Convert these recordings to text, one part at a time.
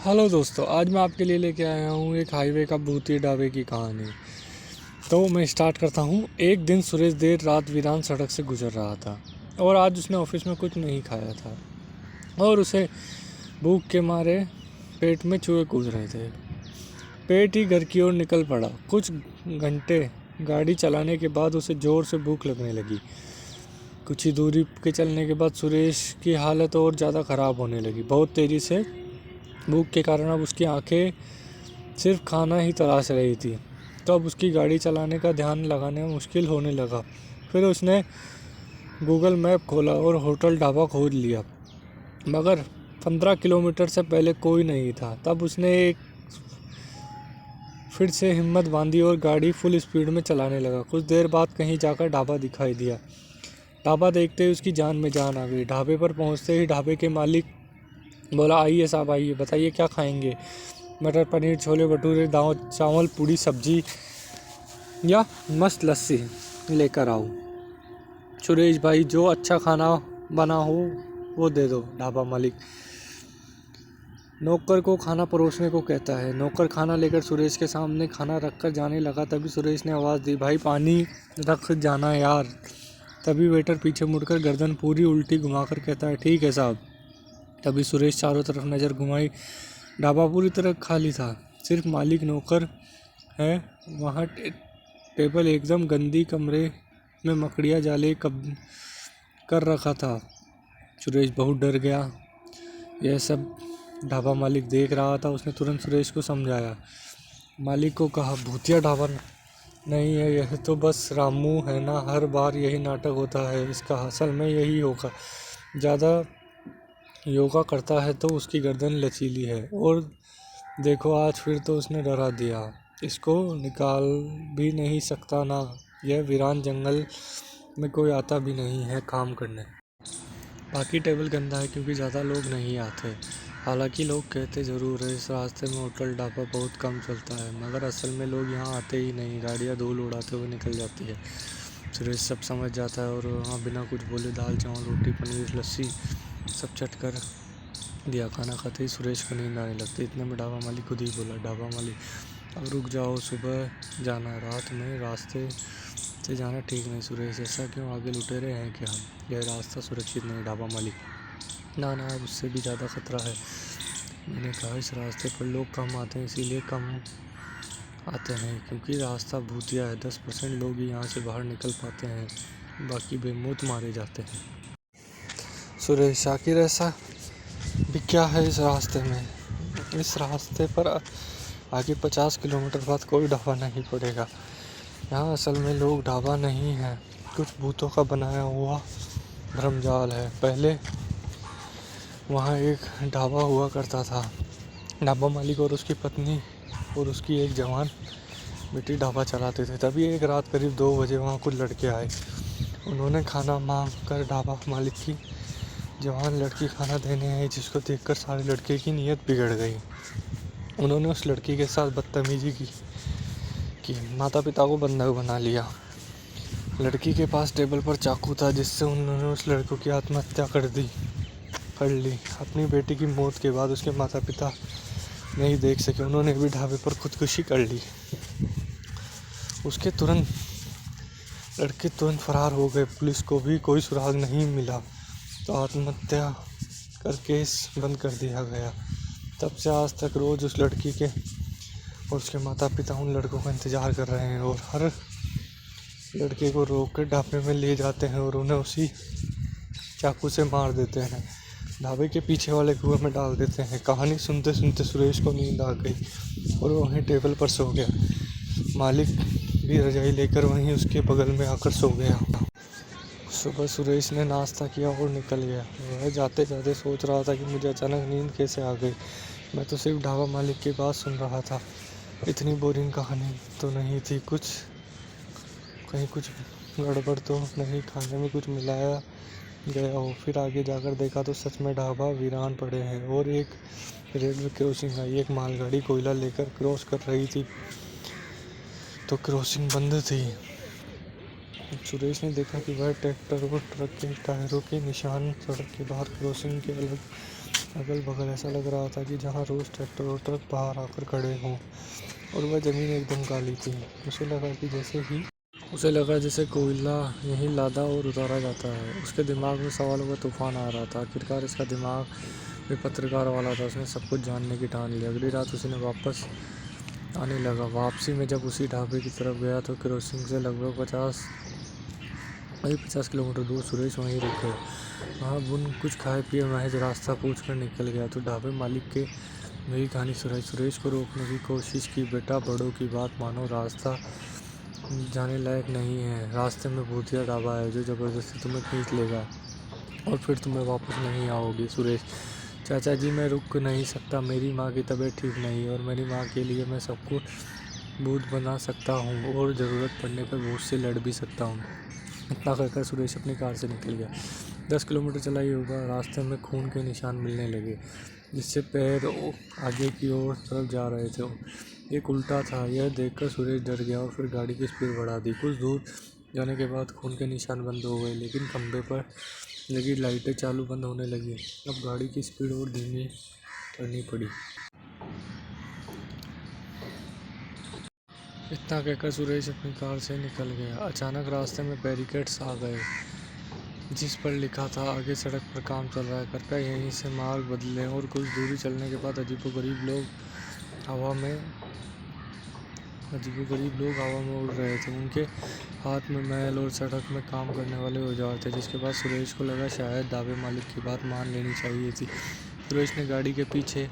Hello दोस्तों, आज मैं आपके लिए लेके आया हूँ एक हाईवे का भूतिया ढाबे की कहानी। तो मैं स्टार्ट करता हूँ। एक दिन सुरेश देर रात वीरान सड़क से गुजर रहा था और आज उसने ऑफिस में कुछ नहीं खाया था और उसे भूख के मारे पेट में चूहे कूद रहे थे। पेट ही घर की ओर निकल पड़ा। कुछ घंटे गाड़ी चलाने के बाद उसे ज़ोर से भूख लगने लगी। कुछ ही दूरी के चलने के बाद सुरेश की हालत और ज़्यादा ख़राब होने लगी। बहुत तेज़ी से भूख के कारण अब उसकी आंखें सिर्फ खाना ही तलाश रही थी। तो अब उसकी गाड़ी चलाने का ध्यान लगाने मुश्किल होने लगा। फिर उसने गूगल मैप खोला और होटल ढाबा खोज लिया, मगर 15 किलोमीटर से पहले कोई नहीं था। तब उसने एक फिर से हिम्मत बांधी और गाड़ी फुल स्पीड में चलाने लगा। कुछ देर बाद कहीं जाकर ढाबा दिखाई दिया। ढाबा देखते ही उसकी जान में जान आ गई। ढाबे पर पहुंचते ही ढाबे के मालिक बोला, आइए साहब आइए, बताइए क्या खाएंगे। मटर पनीर, छोले भटूरे, दाल चावल, पूड़ी सब्जी या मस्त लस्सी लेकर आओ। सुरेश भाई, जो अच्छा खाना बना हो वो दे दो, ढाबा मालिक नौकर को खाना परोसने को कहता है। नौकर खाना लेकर सुरेश के सामने खाना रखकर जाने लगा। तभी सुरेश ने आवाज़ दी, भाई पानी रख जाना यार। तभी वेटर पीछे मुड़कर गर्दन पूरी उल्टी घुमाकर कहता है, ठीक है साहब। तभी सुरेश चारों तरफ नज़र घुमाई। ढाबा पूरी तरह खाली था। सिर्फ मालिक, नौकर है वहाँ। टेबल एकदम गंदी, कमरे में मकड़ियाँ जाले कब कर रखा था। सुरेश बहुत डर गया। यह सब ढाबा मालिक देख रहा था। उसने तुरंत सुरेश को समझाया। मालिक को कहा, भूतिया ढाबा नहीं है, यह तो बस रामू है ना, हर बार यही नाटक होता है। इसका असल में यही होगा, ज़्यादा योगा करता है तो उसकी गर्दन लचीली है। और देखो आज फिर तो उसने डरा दिया। इसको निकाल भी नहीं सकता ना। यह वीरान जंगल में कोई आता भी नहीं है काम करने। बाकी टेबल गंदा है क्योंकि ज़्यादा लोग नहीं आते। हालांकि लोग कहते ज़रूर है इस रास्ते में होटल ढाबा बहुत कम चलता है, मगर असल में लोग यहाँ आते ही नहीं। गाड़ियाँ धूल उड़ाते हुए निकल जाती है। सुरेश सब समझ जाता है और वहाँ बिना कुछ बोले दाल चावल रोटी पनीर लस्सी सब चट कर दिया। खाना खाते ही सुरेश को नींद आने लगती। इतने में ढाबा मालिक खुद ही बोला, ढाबा मालिक अब रुक जाओ, सुबह जाना, रात में रास्ते से जाना ठीक नहीं। सुरेश, ऐसा क्यों, आगे लुटेरे हैं क्या? यह रास्ता सुरक्षित नहीं। ढाबा मालिक, ना ना, अब उससे भी ज़्यादा खतरा है। मैंने कहा इस रास्ते पर लोग कम आते हैं, इसीलिए कम आते हैं क्योंकि रास्ता भूतिया है। 10% लोग ही यहाँ से बाहर निकल पाते हैं, बाकी बेमौत मारे जाते हैं। सुरेश, आखिर ऐसा भी क्या है इस रास्ते में? इस रास्ते पर आगे 50 किलोमीटर बाद कोई ढाबा नहीं पड़ेगा। यहाँ असल में लोग ढाबा नहीं है, कुछ भूतों का बनाया हुआ भ्रमजाल है। पहले वहाँ एक ढाबा हुआ करता था। ढाबा मालिक और उसकी पत्नी और उसकी एक जवान बेटी ढाबा चलाते थे। तभी एक रात करीब 2 बजे वहाँ कुछ लड़के आए। उन्होंने खाना मांग कर ढाबा मालिक की जवान लड़की खाना देने आई, जिसको देखकर सारे लड़के की नीयत बिगड़ गई। उन्होंने उस लड़की के साथ बदतमीजी की माता पिता को बंधक बना लिया। लड़की के पास टेबल पर चाकू था, जिससे उन्होंने उस लड़कों की आत्महत्या कर ली। अपनी बेटी की मौत के बाद उसके माता पिता नहीं देख सके, उन्होंने भी ढाबे पर खुदकुशी कर ली। उसके तुरंत लड़के फरार हो गए। पुलिस को भी कोई सुराग नहीं मिला, तो आत्महत्या कर केस बंद कर दिया गया। तब से आज तक रोज़ उस लड़की के और उसके माता पिता उन लड़कों का इंतज़ार कर रहे हैं और हर लड़के को रोक कर ढाबे में ले जाते हैं और उन्हें उसी चाकू से मार देते हैं, ढाबे के पीछे वाले कुएं में डाल देते हैं। कहानी सुनते सुनते सुरेश को नींद आ गई और वो वहीं टेबल पर सो गया। मालिक भी रजाई लेकर वहीं उसके बगल में आकर सो गया। सुबह सुरेश ने नाश्ता किया और निकल गया। वह जाते जाते सोच रहा था कि मुझे अचानक नींद कैसे आ गई। मैं तो सिर्फ ढाबा मालिक की बात सुन रहा था। इतनी बोरिंग कहानी तो नहीं थी। कहीं कुछ गड़बड़ तो नहीं, खाने में कुछ मिलाया गया हो। फिर आगे जाकर देखा तो सच में ढाबा वीरान पड़े हैं और एक रेलवे क्रॉसिंग आई। एक मालगाड़ी कोयला लेकर क्रॉस कर रही थी तो क्रॉसिंग बंद थी। सुरेश ने देखा कि वह ट्रैक्टर और ट्रक के टायरों के निशान सड़क के बाहर क्रॉसिंग के अलग अगल बगल ऐसा लग रहा था कि जहाँ रोज़ ट्रैक्टर और ट्रक बाहर आकर खड़े हों, और वह ज़मीन एकदम काली थी। उसे लगा जैसे कोयला यहीं लादा और उतारा जाता है। उसके दिमाग में सवालों का तूफान आ रहा था। आखिरकार इसका दिमाग भी पत्रकार वाला था। उसने सब कुछ जानने की ठान ली। अगली रात उसी ने वापस आने लगा। वापसी में जब उसी ढाबे की तरफ गया तो केरोसिन से लगभग 50 किलोमीटर दूर सुरेश वहीं रुक गए। वहाँ बुन कुछ खाए पिए महज रास्ता पूछ कर निकल गया तो ढाबे मालिक के मेरी कहानी सुरेश को रोकने की कोशिश की। बेटा, बड़ों की बात मानो, रास्ता जाने लायक नहीं है। रास्ते में भूतिया ढाबा है जो ज़बरदस्ती तुम्हें खींच लेगा और फिर तुम्हें वापस नहीं आओगी। सुरेश: चाचा जी, मैं रुक नहीं सकता। मेरी माँ की तबीयत ठीक नहीं है और मेरी माँ के लिए मैं सबको भूत बना सकता हूँ और ज़रूरत पड़ने पर भूत से लड़ भी सकता हूँ। इतना कहकर सुरेश अपनी कार से निकल गया। 10 किलोमीटर चला ही होगा। रास्ते में खून के निशान मिलने लगे जिससे पैर आगे की ओर तरफ जा रहे थे। एक उल्टा था। यह देखकर सुरेश डर गया और फिर गाड़ी की स्पीड बढ़ा दी। कुछ दूर जाने के बाद खून के निशान बंद हो गए, लेकिन खंभे पर लगी लाइटें चालू बंद होने लगी। अब गाड़ी की स्पीड और धीमी करनी पड़ी। इतना कहकर सुरेश अपनी कार से निकल गया। अचानक रास्ते में बैरिकेड्स आ गए जिस पर लिखा था, आगे सड़क पर काम चल रहा है, कृपया यहीं से मार्ग बदलें। और कुछ दूरी चलने के बाद अजीबोगरीब लोग हवा में उड़ रहे थे। उनके हाथ में मैल और सड़क में काम करने वाले औजार थे, जिसके बाद सुरेश को लगा शायद ढाबे मालिक की बात मान लेनी चाहिए थी। सुरेश ने गाड़ी के पीछे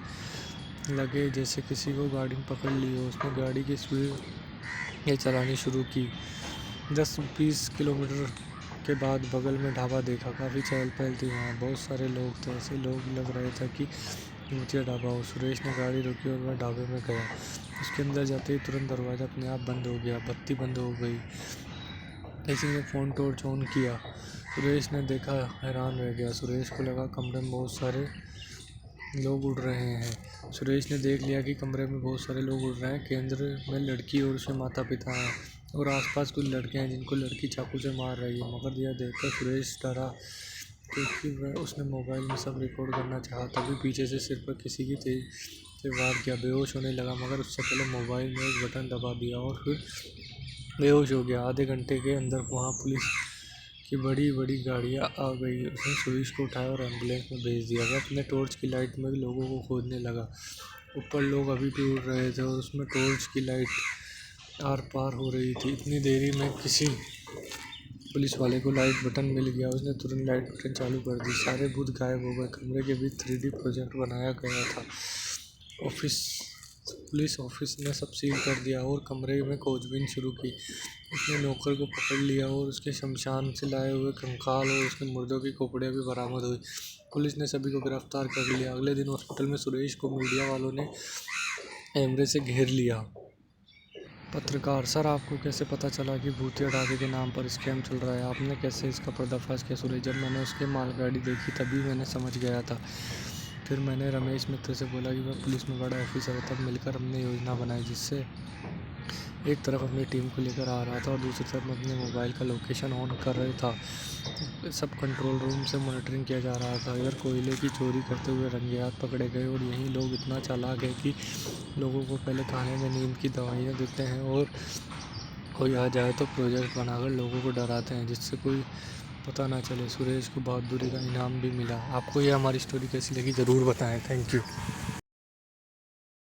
लगे जैसे किसी को गाड़ी पकड़ ली हो। उसने गाड़ी की स्पीड चलानी शुरू की। 10-20 किलोमीटर के बाद बगल में ढाबा देखा। काफ़ी चहल पहल थी वहाँ। बहुत सारे लोग थे। ऐसे लोग लग रहे थे कि भूतिया ढाबा हो। सुरेश ने गाड़ी रोकी और वह ढाबे में गया। उसके अंदर जाते ही तुरंत दरवाज़ा अपने आप बंद हो गया। बत्ती बंद हो गई। किसी ने फ़ोन टॉर्च ऑन किया। सुरेश ने देखा, हैरान रह गया। सुरेश को लगा कमरे में बहुत सारे लोग उड़ रहे हैं। सुरेश ने देख लिया कि कमरे में बहुत सारे लोग उड़ रहे हैं। केंद्र में लड़की और उसके माता पिता हैं और आसपास कुछ लड़के हैं जिनको लड़की चाकू से मार रही है। मगर यह देखकर सुरेश डरा क्योंकि उसने मोबाइल में सब रिकॉर्ड करना चाहा। तभी पीछे से सिर पर किसी की तेज से वार किया। बेहोश होने लगा, मगर उससे पहले मोबाइल में एक बटन दबा दिया और फिर बेहोश हो गया। आधे घंटे के अंदर वहाँ पुलिस की बड़ी गाड़ियाँ आ गई। उसने सुरेश को उठाया और एम्बुलेंस में भेज दिया। वह अपने टॉर्च की लाइट में लोगों को खोजने लगा। ऊपर लोग अभी भी उड़ रहे थे और उसमें टॉर्च की लाइट आर पार हो रही थी। इतनी देरी में किसी पुलिस वाले को लाइट बटन मिल गया। उसने तुरंत लाइट बटन चालू कर दी। सारे भूत गायब हो गए। कमरे के बीच 3D प्रोजेक्ट बनाया गया था। पुलिस ऑफिस ने सब सील कर दिया और कमरे में खोजबीन शुरू की। उसने नौकर को पकड़ लिया और उसके शमशान से लाए हुए कंकाल और उसके मुर्दों की खोपड़ियाँ भी बरामद हुई। पुलिस ने सभी को गिरफ्तार कर लिया। अगले दिन हॉस्पिटल में सुरेश को मीडिया वालों ने कैमरे से घेर लिया। पत्रकार: सर, आपको कैसे पता चला कि भूतिया ढाबे के नाम पर स्कैम चल रहा है? आपने कैसे इसका पर्दाफाश किया? सुरेश: जब मैंने उसकी मालगाड़ी देखी तभी मैंने समझ गया था। फिर मैंने रमेश मित्र से बोला कि वह पुलिस में बड़ा ऑफिसर है। तब मिलकर हमने योजना बनाई जिससे एक तरफ अपनी टीम को लेकर आ रहा था और दूसरी तरफ मैं अपने मोबाइल का लोकेशन ऑन कर रहा था। सब कंट्रोल रूम से मॉनिटरिंग किया जा रहा था। इधर कोयले की चोरी करते हुए रंगे हाथ पकड़े गए और यहीं लोग इतना चालाक है कि लोगों को पहले खाने में नींद की दवाइयाँ देते हैं और कोई आ जाए तो प्रोजेक्ट बनाकर लोगों को डराते हैं जिससे कोई पता ना चले। सुरेश को बहादुरी का इनाम भी मिला। आपको यह हमारी स्टोरी कैसी लगी ज़रूर बताएं। Thank you.